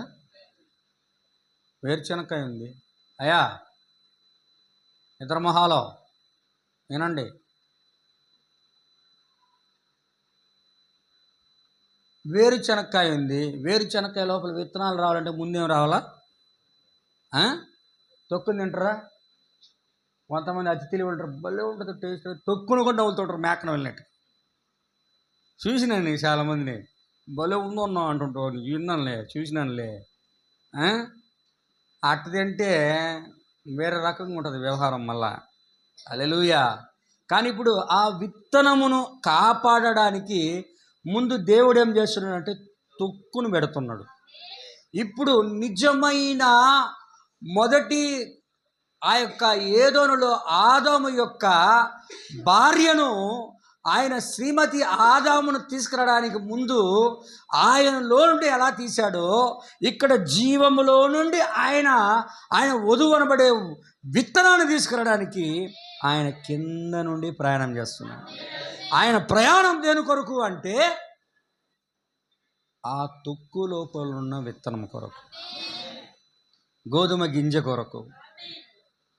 S1: వేరుశనక్కాయ ఉంది అయ్యా, ఇతర మహాలో వినండి, వేరుశనక్కాయ ఉంది. వేరుశనక్కాయ లోపల విత్తనాలు రావాలంటే ముందేం రావాలా? తొక్కుని తింటారా? కొంతమంది అతి తెలివి ఉంటారు, భలే ఉంటుంది టేస్ట్, తొక్కును కూడా నవ్వుతుంటారు మేకను వెళ్ళినట్టు. చూసినాను చాలామందిని, భలే ఉందన్నాం అంటుంటారు, విన్నానులే, చూసినానులే. అట్టు తింటే వేరే రకంగా ఉంటుంది వ్యవహారం మళ్ళా. హల్లెలూయా. కానీ ఇప్పుడు ఆ విత్తనమును కాపాడడానికి ముందు దేవుడు ఏం చేస్తున్నాడంటే తొక్కును పెడుతున్నాడు. ఇప్పుడు నిజమైన మొదటి ఆ యొక్క ఏదోనులో ఆదాము యొక్క భార్యను ఆయన శ్రీమతి ఆదామును తీసుకురావడానికి ముందు ఆయనలో నుండి ఎలా తీశాడో ఇక్కడ జీవములో నుండి ఆయన వధువు అనబడే విత్తనాన్ని తీసుకురావడానికి ఆయన కింద నుండి ప్రయాణం చేస్తున్నాడు. ఆయన ప్రయాణం దేని కొరకు అంటే ఆ తొక్కు లోపల ఉన్న విత్తనం కొరకు, గోధుమ గింజ కొరకు,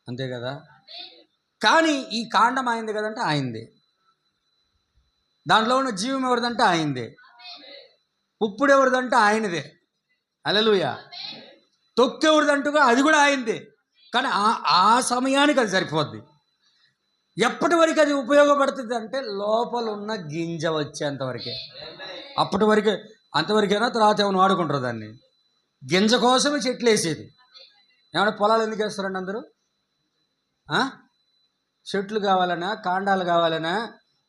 S1: అంతే కదా? కానీ ఈ కాండం అయింది కదంటే ఆయనదే, దాంట్లో ఉన్న జీవం ఎవరిదంటే ఆయనదే. పుప్పుడు ఎవరిదంటే ఆయనదే. హల్లెలూయా. తొక్కెవరిదంటూ అది కూడా ఆయనదే. కానీ ఆ సమయానికి అది సరిపోద్ది. ఎప్పటి వరకు అది ఉపయోగపడుతుంది అంటే లోపల ఉన్న గింజ వచ్చేంతవరకే. అప్పటి వరకే, అంతవరకైనా తర్వాత ఏమైనా వాడుకుంటారు దాన్ని. గింజ కోసమే చెట్లు వేసేది. ఏమైనా పొలాలు ఎందుకు వేస్తారండి అందరూ? చెట్లు కావాలనా, కాండాలు కావాలనా,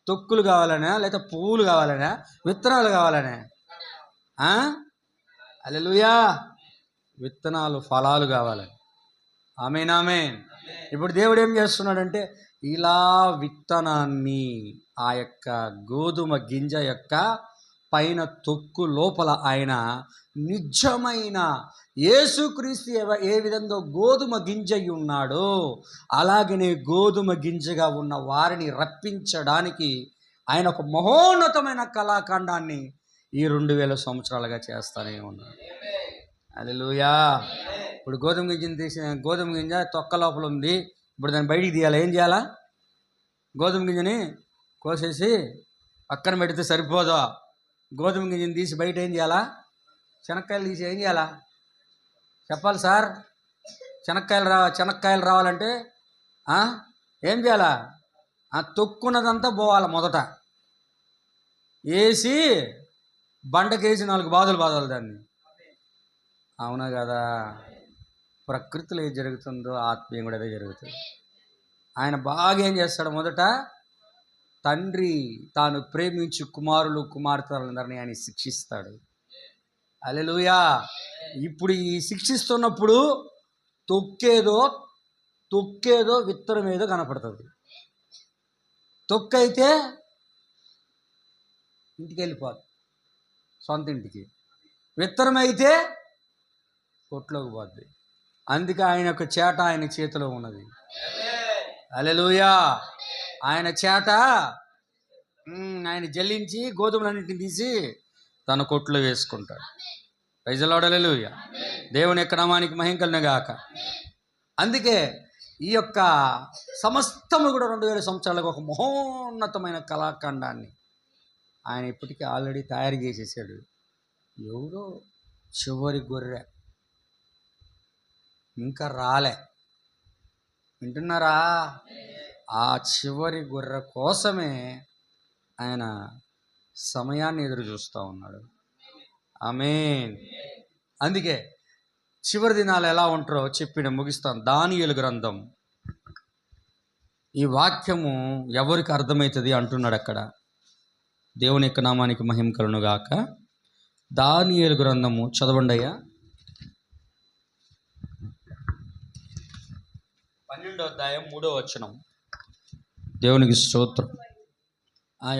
S1: తొక్కులు కావాలనా, లేదా పువ్వులు కావాలనా, విత్తనాలు కావాలనా? హల్లెలూయా. విత్తనాలు, ఫలాలు కావాలని. ఆమేన్, ఆమేన్. ఇప్పుడు దేవుడు ఏం చేస్తున్నాడంటే ఇలా విత్తనాన్ని ఆ యొక్క గోధుమ గింజ యొక్క పైన తొక్కు లోపల ఆయన నిజమైన యేసుక్రీస్తు ఏ విధంగా గోధుమ గింజ ఉన్నాడో అలాగనే గోధుమ గింజగా ఉన్న వారిని రప్పించడానికి ఆయన ఒక మహోన్నతమైన కళాఖండాన్ని ఈ 2000 సంవత్సరాలుగా చేస్తానే ఉన్నాడు. హల్లెలూయా. ఇప్పుడు గోధుమ గింజను తీసిన గోధుమ గింజ తొక్క లోపల ఉంది. ఇప్పుడు దాన్ని బయటికి తీయాలి. ఏం చేయాలా? గోధుమ గింజని కోసేసి పక్కన పెడితే సరిపోదా? గోధుమ గింజని తీసి బయట ఏం చేయాలా? శనక్కాయలు తీసి ఏం చేయాలా? చెప్పాలి సార్. శనక్కాయలు రావాలంటే ఏం చేయాలా? తొక్కున్నదంతా పోవాలి. మొదట వేసి బండకేసి 4 బాధలు దాన్ని. అవునా కదా? ప్రకృతిలో ఏది జరుగుతుందో ఆత్మీయం కూడా అదే జరుగుతుంది. ఆయన బాగా ఏం చేస్తాడు? మొదట తండ్రి తాను ప్రేమించి కుమారులు కుమార్తెలందరినీ ఆయన శిక్షిస్తాడు. హల్లెలూయా. ఇప్పుడు ఈ శిక్షిస్తున్నప్పుడు తొక్కేదో విత్తనం ఏదో కనపడుతుంది. తొక్కైతే ఇంటికి వెళ్ళిపోదు, సొంత ఇంటికి. విత్తనం అయితే కొట్లోకి పోద్ది. అందుకే ఆయన యొక్క చేట ఆయన చేతిలో ఉన్నది. హల్లెలూయా. ఆయన చేట ఆయన జల్లించి గోధుమలన్నింటిని తీసి తన కొట్లో వేసుకుంటాడు. Praise the lord. హల్లెలూయా. దేవుని యొక్క నామానికి మహిమ కలుగును గాక. అందుకే ఈ యొక్క సమస్తము కూడా 2000 సంవత్సరాలకు ఒక మహోన్నతమైన కళాఖండాన్ని ఆయన ఇప్పటికీ ఆల్రెడీ తయారు చేసేసాడు. ఎవరో చివరి గొర్రె ఇంకా రాలే. వింటున్నారా? ఆ చివరి గొర్రె కోసమే ఆయన సమయాన్ని ఎదురు చూస్తూ ఉన్నాడు. ఆమేన్. అందుకే చివరి దినాలు ఎలా ఉంటారో చెప్పి ముగిస్తాను. దానియేలు గ్రంథం. ఈ వాక్యము ఎవరికి అర్థమవుతుంది అంటున్నాడు అక్కడ. దేవుని యొక్క నామానికి మహిమ కలుగును గాక. దానియేలు గ్రంథము చదవండి అయ్యా. 12వ అధ్యాయం 3వ వచనం. దేవునికి స్తోత్రం.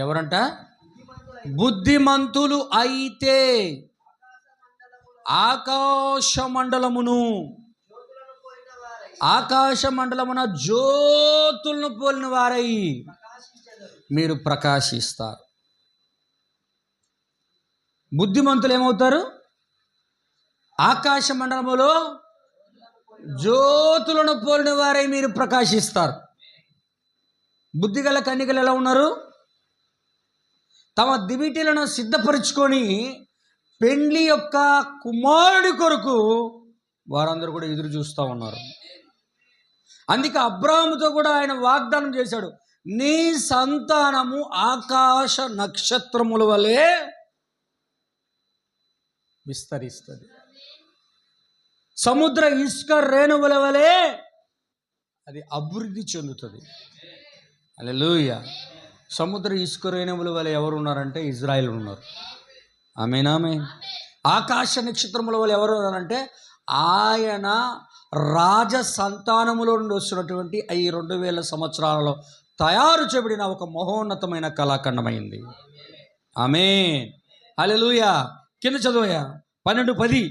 S1: ఎవరంట? బుద్ధిమంతులు అయితే ఆకాశమండలమున జ్యోతులను పోలిన వారై మీరు ప్రకాశిస్తారు. బుద్ధిమంతులు ఏమవుతారు? ఆకాశ మండలములో జ్యోతులను పోలిన వారై మీరు ప్రకాశిస్తారు. బుద్ధిగల కన్యకలు ఎలా ఉన్నారు? తమ దివిటీలను సిద్ధపరుచుకొని పెండ్లి యొక్క కుమారుడి కొరకు వారందరూ కూడా ఎదురు చూస్తూ ఉన్నారు. అందుకే అబ్రాహాముతో కూడా ఆయన వాగ్దానం చేశాడు, నీ సంతానము ఆకాశ నక్షత్రముల వలె విస్తరిస్తుంది, సముద్ర ఇసుక రేణువుల వలె అది అభివృద్ధి చెందుతుంది. హల్లెలూయా. సముద్ర ఇసుక రేణువుల వలె ఎవరు ఉన్నారంటే ఇజ్రాయెల్ ఉన్నారు. ఆమేన్, ఆమేన్. ఆకాశ నక్షత్రముల వలె ఎవరు ఉన్నారంటే ఆయన రాజ సంతానములో నుండి వస్తున్నటువంటి ఈ 2000 సంవత్సరాలలో తయారు చేయబడిన ఒక మహోన్నతమైన కళాఖండమైంది. ఆమేన్. హల్లెలూయా. కింద చదువయ్యా 12:10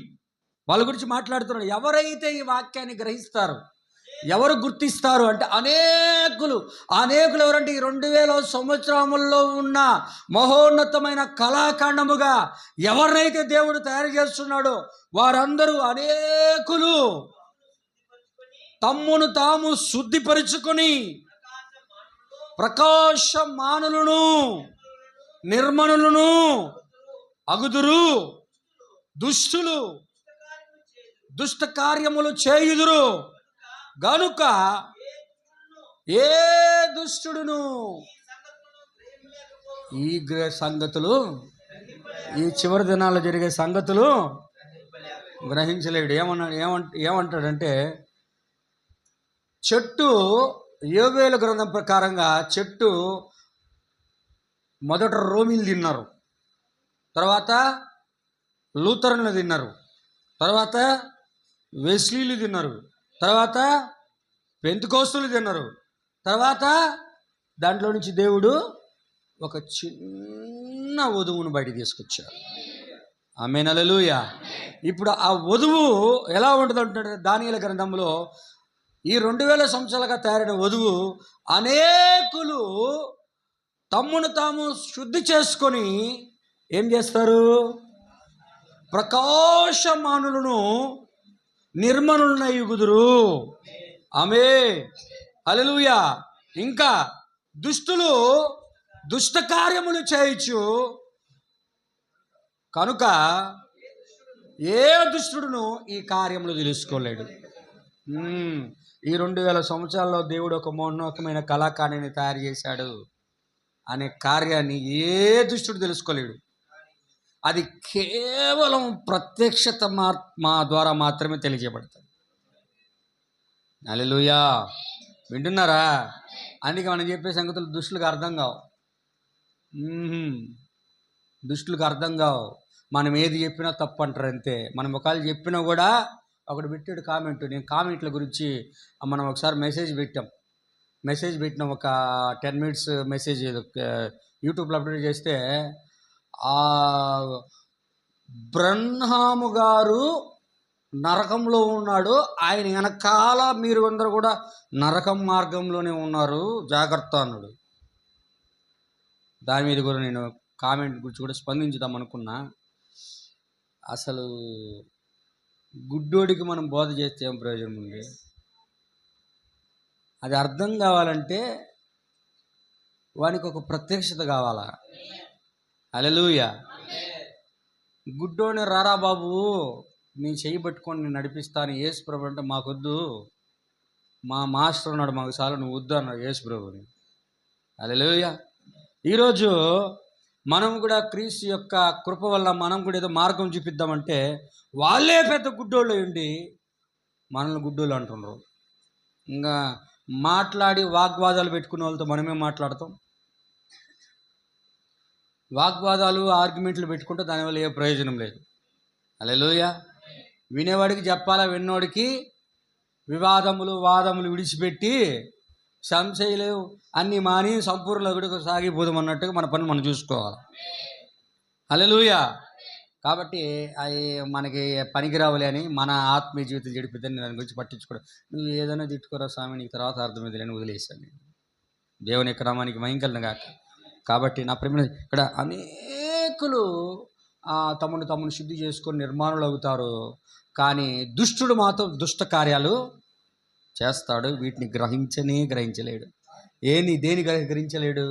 S1: వాళ్ళ గురించి మాట్లాడుతున్నాడు. ఎవరైతే ఈ వాక్యాన్ని గ్రహిస్తారు, ఎవరు గుర్తిస్తారు అంటే అనేకులు ఎవరంటే ఈ 2000 సంవత్సరముల్లో ఉన్న మహోన్నతమైన కళాఖండముగా ఎవరినైతే దేవుడు తయారు చేస్తున్నాడో వారందరూ అనేకులు తమ్మును తాము శుద్ధిపరుచుకొని ప్రకాశమానులను నిర్మణులను అగుదురు, దుష్టులు దుష్ట కార్యములు చేయుదురు గనుక ఏ దుష్టుడును ఈ సంగతులు, ఈ చివరి దినాల్లో జరిగే సంగతులు గ్రహించలేడు. ఏమంటాడంటే చెట్టు యోవేలు గ్రంథం ప్రకారంగా చెట్టు మొదట రోమీలు తిన్నారు, తర్వాత లూథరన్లు తిన్నారు, తర్వాత వెస్లీలు తిన్నారు, తర్వాత పెంతెకోస్తులు తిన్నారు, తర్వాత దాంట్లో నుంచి దేవుడు ఒక చిన్న వధువును బయటికి తీసుకొచ్చాడు. ఆమేన్, హల్లెలూయా. ఇప్పుడు ఆ వధువు ఎలా ఉంటుంది అంటాడు దానియేలు గ్రంథంలో, ఈ 2000 సంవత్సరాలుగా తయారైన వధువు అనేకులు తమ్మును తాము శుద్ధి చేసుకొని ఏం చేస్తారు? ప్రకాశమానులను నిర్మలునయుగుదురు. ఆమేన్, హల్లెలూయా. ఇంకా దుష్టులు దుష్ట కార్యములు చేయొచ్చు కనుక ఏ దుష్టుడును ఈ కార్యములు తెలుసుకోలేడు. ఈ 2000 సంవత్సరాల్లో దేవుడు ఒక మౌనోకమైన కళాకారుని తయారు చేశాడు అనే కార్యాన్ని ఏ దుష్టుడు తెలుసుకోలేడు. అది కేవలం ప్రత్యక్షత మా ద్వారా మాత్రమే తెలియజేయబడుతుంది. హల్లెలూయా. వింటున్నారా? అందుకే మనం చెప్పే సంగతులు దుష్టులకు అర్థం కావు. దుష్టులకు అర్థం కావు. మనం ఏది చెప్పినా తప్పు అంటారు అంతే. మనం ఒకవేళ చెప్పినా కూడా ఒకడు పెట్టాడు కామెంట్, నేను కామెంట్ల గురించి మనం ఒకసారి మెసేజ్ పెట్టినాం ఒక 10 minutes మెసేజ్ యూట్యూబ్లో అప్లోడ్ చేస్తే, బ్రహ్మాము గారు నరకంలో ఉన్నాడు, ఆయన వెనకాల మీరు అందరూ కూడా నరకం మార్గంలోనే ఉన్నారు, జాగ్రత్త అన్నాడు. దాని మీద కూడా నేను కామెంట్ గురించి కూడా స్పందించుదాం అనుకున్నా. అసలు గుడ్డోడికి మనం బోధ చేస్తే ఏం ప్రయోజనం ఉంది? అది అర్థం కావాలంటే వానికి ఒక ప్రత్యక్షత కావాలా. హల్లెలూయా. గుడ్డోని రారా బాబు నీ చెయ్యి పట్టుకొని నేను నడిపిస్తాను యేసు ప్రభు అంటే, మాకొద్దు, మా మాస్టర్ ఉన్నాడు, మాకు చాలు, నువ్వు వద్దు అన్నాడు యేసు ప్రభుని. హల్లెలూయా. ఈరోజు మనం కూడా క్రీస్తు యొక్క కృప వల్ల మనం కూడా ఏదో మార్గం చూపిద్దామంటే వాళ్ళే పెద్ద గుడ్డోళ్ళు ఉండి మనల్ని గుడ్డోళ్ళు అంటున్నారు. ఇంకా మాట్లాడి వాగ్వాదాలు పెట్టుకునే వాళ్ళతో మనమే మాట్లాడతాం. వాగ్వాదాలు ఆర్గ్యుమెంట్లు పెట్టుకుంటే దానివల్ల ఏ ప్రయోజనం లేదు. హల్లెలూయా. వినేవాడికి చెప్పాలా, విన్నోడికి వివాదములు వాదములు విడిచిపెట్టి సంశయాలు అన్నీ మాని సంపూర్ణ కూడా సాగిపోదాం అన్నట్టుగా మన పని మనం చూసుకోవాలి. హల్లెలూయా. కాబట్టి అవి మనకి పనికిరావులే అని మన ఆత్మీయ జీవితం చెడిపోద్దని దాని గురించి పట్టించుకోవడం. నువ్వు ఏదైనా తిట్టుకోరా స్వామి, నీకు తర్వాత అర్థమైంది అని వదిలేశాను నేను. దేవుని యొక్క నామానికి మహిమ కాక. కాబట్టి నా ప్రేమ ఇక్కడ అనేకులు తమను శుద్ధి చేసుకొని నిర్మాణులు అవుతారు, కానీ దుష్టుడు మాత్రం దుష్ట కార్యాలు చేస్తాడు. వీటిని గ్రహించలేడు. దేని గ్రహించలేడు?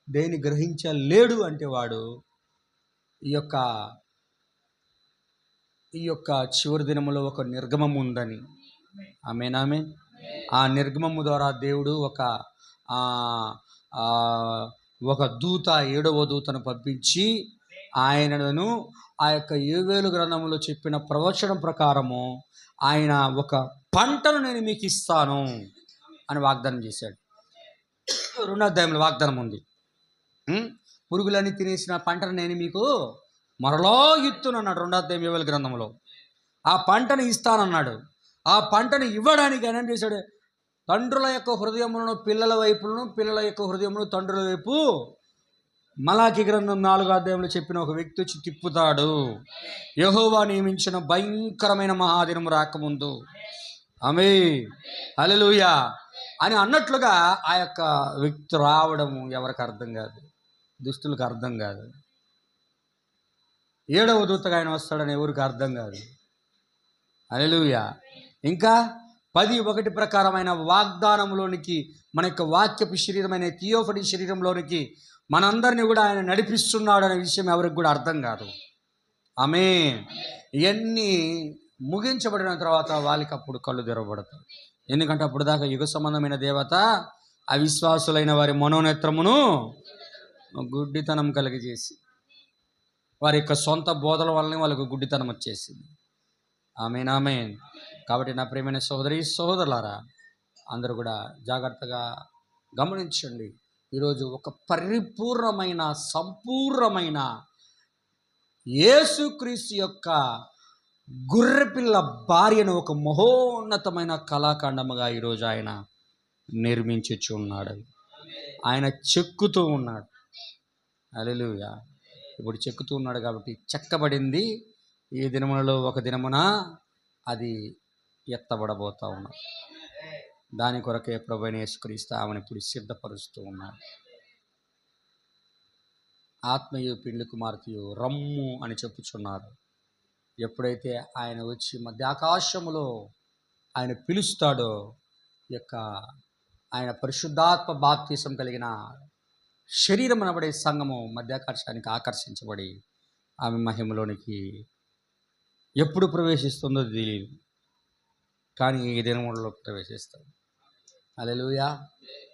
S1: దేని గ్రహించలేడు అంటే వాడు ఈ యొక్క చివరి దినములో ఒక నిర్గమం ఉందని. ఆమేన్. ఆ నిర్గమము ద్వారా దేవుడు ఒక దూత, 7వ దూతను పంపించి ఆయనను ఆ యొక్క యోవేలు గ్రంథంలో చెప్పిన ప్రవచనం ప్రకారము ఆయన ఒక పంటను నేను మీకు ఇస్తాను అని వాగ్దానం చేశాడు. 2వ అధ్యాయంలో వాగ్దానం ఉంది. పురుగులన్నీ తినేసిన పంటను నేను మీకు మరలా ఇస్తున్నాడు 2వ అధ్యాయం యోవేలు గ్రంథంలో. ఆ పంటను ఇస్తానన్నాడు. ఆ పంటను ఇవ్వడానికి ఆయన ఏం చేశాడు? తండ్రుల యొక్క హృదయములను పిల్లల వైపులను, పిల్లల యొక్క హృదయమును తండ్రుల వైపు మలాకి గ్రంథం 4వ అధ్యాయంలో చెప్పిన ఒక వ్యక్తి వచ్చి తిప్పుతాడు. యెహోవా నియమించిన భయంకరమైన మహాదినం రాకముందు. ఆమేన్, హల్లెలూయా అని అన్నట్లుగా ఆ యొక్క వ్యక్తి రావడము ఎవరికి అర్థం కాదు, దుష్టులకు అర్థం కాదు. 7వ దూతగా ఆయన వస్తాడని ఎవరికి అర్థం కాదు. హల్లెలూయా. ఇంకా 10:1 ప్రకారమైన వాగ్దానంలోనికి, మన యొక్క వాక్యపు శరీరమైన థియోఫనీ శరీరంలోనికి మనందరినీ కూడా ఆయన నడిపిస్తున్నాడు అనే విషయం ఎవరికి కూడా అర్థం కాదు. ఆమేన్. ఇవన్నీ ముగించబడిన తర్వాత వాళ్ళకి అప్పుడు కళ్ళు తెరవబడతాయి. ఎందుకంటే అప్పుడు దాకా యుగ సంబంధమైన దేవత అవిశ్వాసులైన వారి మనోనేత్రమును గుడ్డితనం కలిగజేసి వారి యొక్క సొంత బోధల వల్లనే వాళ్ళకు గుడ్డితనం వచ్చేసింది. ఆమేన్ ఆమేన్. కాబట్టి నా ప్రియమైన సోదరి సోదరులారా, అందరూ కూడా జాగ్రత్తగా గమనించండి. ఈరోజు ఒక పరిపూర్ణమైన సంపూర్ణమైన యేసుక్రీస్తు యొక్క గొర్రెపిల్ల భార్యను ఒక మహోన్నతమైన కళాఖండముగా ఈరోజు ఆయన నిర్మించుచు ఉన్నాడు. ఆయన చెక్కుతూ ఉన్నాడు. హల్లెలూయా. ఇప్పుడు చెక్కుతూ ఉన్నాడు కాబట్టి చెక్కబడింది. ఈ దినములలో ఒక దినమున అది ఎత్తబడబోతా ఉన్నాడు. దాని కొరకే ప్రభువైన యేసుక్రీస్తు ఆమెను ఇప్పుడు సిద్ధపరుస్తూ ఉన్నాడు. ఆత్మీయ పిండి కుమార్తెయు రమ్ము అని చెప్పుచున్నారు. ఎప్పుడైతే ఆయన వచ్చి మధ్య ఆకాశములో ఆయన పిలుస్తాడో, యొక్క ఆయన పరిశుద్ధాత్మ బాప్తిసం కలిగిన శరీరం అనబడే సంఘము మధ్యాకాశానికి ఆకర్షించబడి ఆమె మహిమలోనికి ఎప్పుడు ప్రవేశిస్తుందో తెలియదు, కానీ ఈ దినములలో ప్రవేశిస్తాడు. హల్లెలూయా.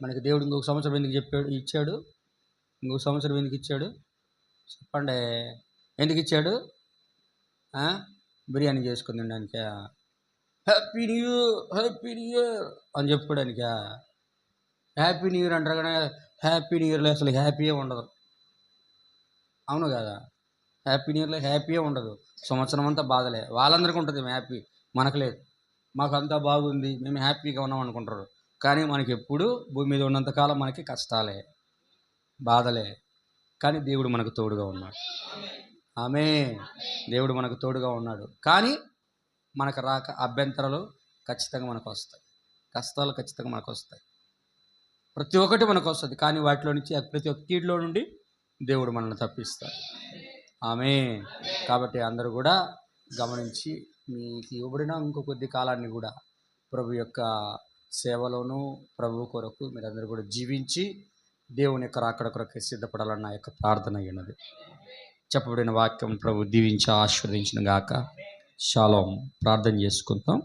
S1: మనకి దేవుడు ఇంకొక సంవత్సరం ఎందుకు ఇచ్చాడు? ఇంకొక సంవత్సరం ఎందుకు ఇచ్చాడు చెప్పండి? ఎందుకు ఇచ్చాడు? బిర్యానీ చేసుకుని తినడానికా? హ్యాపీ న్యూ ఇయర్ అని చెప్పుకోవడానికా? హ్యాపీ న్యూ ఇయర్ అంటారు కానీ హ్యాపీ న్యూ ఇయర్లో అసలు హ్యాపీయే ఉండదు. అవును కదా? హ్యాపీ న్యూ ఇయర్లో హ్యాపీయే ఉండదు. సంవత్సరం అంతా బాధలే. వాళ్ళందరికీ ఉంటుంది హ్యాపీ, మనకు లేదు. మాకు అంతా బాగుంది, మేము హ్యాపీగా ఉన్నాం అనుకుంటారు. కానీ మనకి ఎప్పుడు భూమి మీద ఉన్నంతకాలం మనకి కష్టాలే, బాధలే. కానీ దేవుడు మనకు తోడుగా ఉన్నాడు. ఆమేన్. దేవుడు మనకు తోడుగా ఉన్నాడు. కానీ మనకు రాక అభ్యంతరాలు ఖచ్చితంగా మనకు వస్తాయి, కష్టాలు ఖచ్చితంగా మనకు వస్తాయి. ప్రతి ఒక్కటి మనకు వస్తుంది. కానీ వాటిలో నుంచి ప్రతి ఒక్క కీడులో నుండి దేవుడు మనల్ని తప్పిస్తాడు. ఆమేన్. కాబట్టి అందరూ కూడా గమనించి మీకు ఇవ్వబడిన ఇంకో కొద్ది కాలాన్ని కూడా ప్రభు యొక్క సేవలోనూ ప్రభు కొరకు మీరందరూ కూడా జీవించి దేవుని యొక్క రాకడ కొరకు సిద్ధపడాలన్న యొక్క ప్రార్థన అయినది. చెప్పబడిన వాక్యం ప్రభు దీవించి ఆశీర్వదించిన గాక. షాలోమ్. ప్రార్థన చేసుకుంటాం.